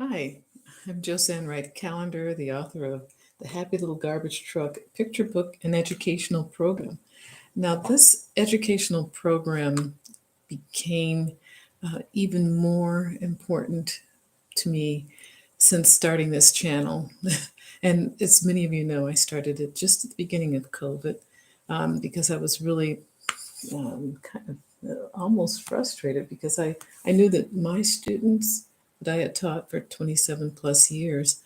Hi, I'm Josanne Wright Callender, the author of The Happy Little Garbage Truck Picture Book and Educational Program. Now, this educational program became even more important to me since starting this channel. And as many of you know, I started it just at the beginning of COVID because I was really kind of almost frustrated because I knew that my students that I had taught for 27 plus years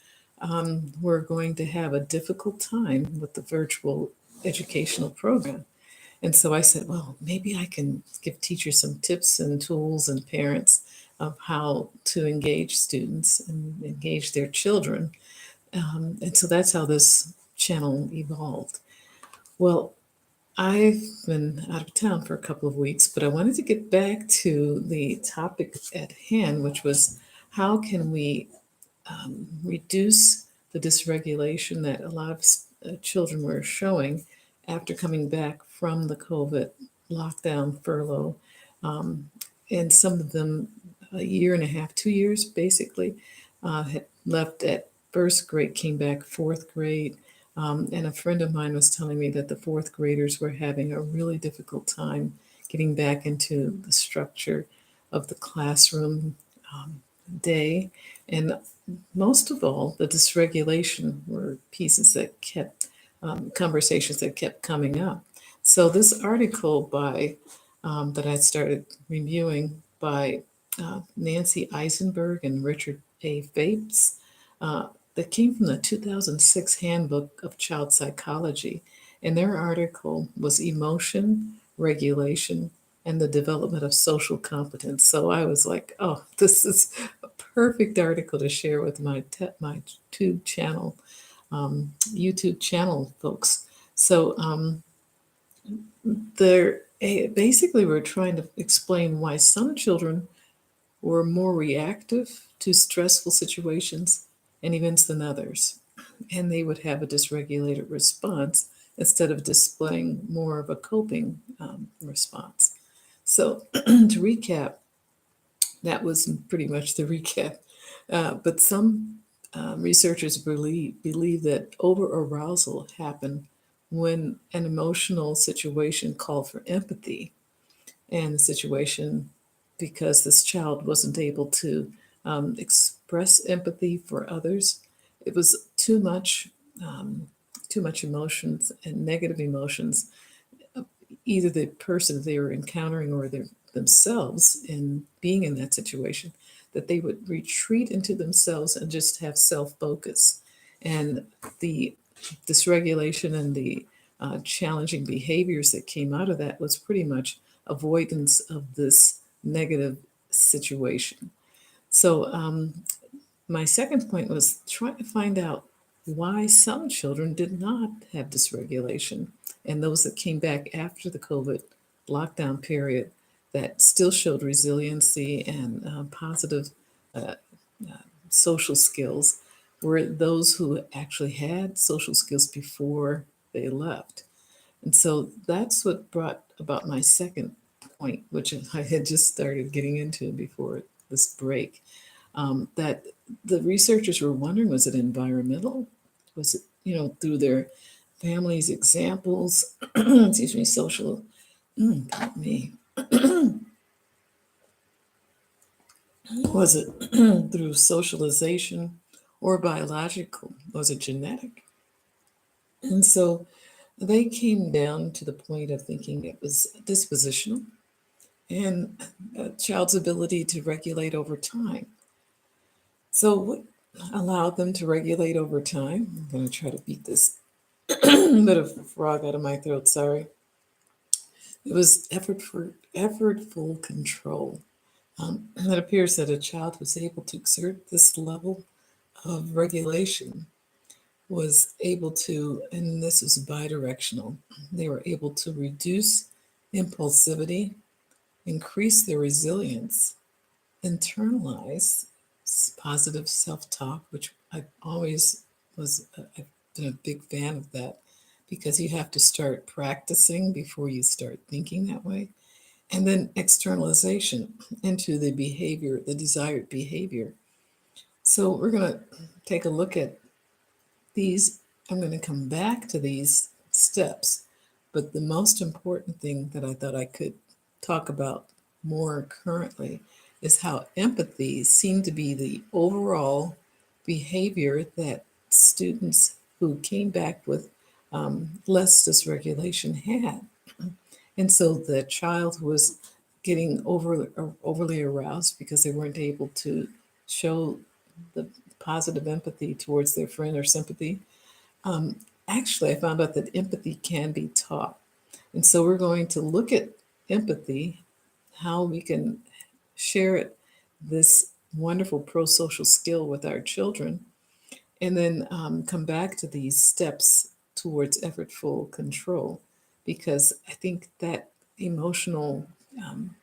were going to have a difficult time with the virtual educational program. And so I said, well, maybe I can give teachers some tips and tools and parents of how to engage students and engage their children. And so that's how this channel evolved. Well, I've been out of town for a couple of weeks, but I wanted to get back to the topic at hand, which was how can we reduce the dysregulation that a lot of children were showing after coming back from the COVID lockdown furlough. And some of them, a year and a half, 2 years basically, had left at first grade, came back fourth grade. And a friend of mine was telling me that the fourth graders were having a really difficult time getting back into the structure of the classroom day. And most of all, the dysregulation were pieces that kept conversations that kept coming up. So this article by that I started reviewing by Nancy Eisenberg and Richard A. Fabes that came from the 2006 Handbook of Child Psychology. And their article was Emotion, Regulation, and the Development of Social Competence. So I was like, oh, this is a perfect article to share with my YouTube channel folks. So they're basically we're trying to explain why some children were more reactive to stressful situations and events than others, and they would have a dysregulated response instead of displaying more of a coping response. So, to recap, that was pretty much the recap. But some researchers believe that over arousal happened when an emotional situation called for empathy, and the situation because this child wasn't able to express empathy for others. It was too much emotions and negative emotions, either the person they were encountering or themselves in being in that situation, that they would retreat into themselves and just have self focus. And the dysregulation and the challenging behaviors that came out of that was pretty much avoidance of this negative situation. So, my second point was trying to find out why some children did not have dysregulation, and those that came back after the COVID lockdown period that still showed resiliency and positive uh, social skills were those who actually had social skills before they left. And so that's what brought about my second point, which I had just started getting into before this break. That the researchers were wondering, was it environmental? Was it, through their families' examples, excuse me, social, pardon me, was it through socialization or biological? Was it genetic? And so they came down to the point of thinking it was dispositional and a child's ability to regulate over time. So, what allowed them to regulate over time? I'm going to try to beat this bit of frog out of my throat, sorry. It was effortful control. It appears that a child was able to exert this level of regulation, was able to, and this is bidirectional, they were able to reduce impulsivity, increase their resilience, internalize positive self-talk, which I've been a big fan of that because you have to start practicing before you start thinking that way. And then externalization into the behavior, the desired behavior. So we're going to take a look at these. I'm going to come back to these steps, but the most important thing that I thought I could talk about more currently is how empathy seemed to be the overall behavior that students who came back with less dysregulation had. And so the child who was getting overly aroused because they weren't able to show the positive empathy towards their friend or sympathy. Um, Actually, I found out that empathy can be taught. And so we're going to look at empathy, how we can share it, this wonderful pro social skill with our children, and then come back to these steps towards effortful control, because I think that emotional um,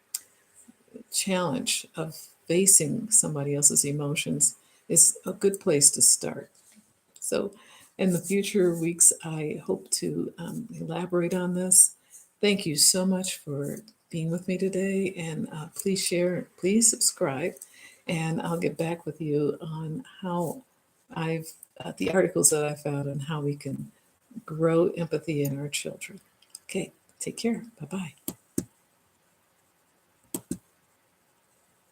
challenge of facing somebody else's emotions is a good place to start. So, in the future weeks, I hope to elaborate on this. Thank you so much for being with me today, and please share, please subscribe, and I'll get back with you on how I've the articles that I found on how we can grow empathy in our children. Okay, take care. Bye bye.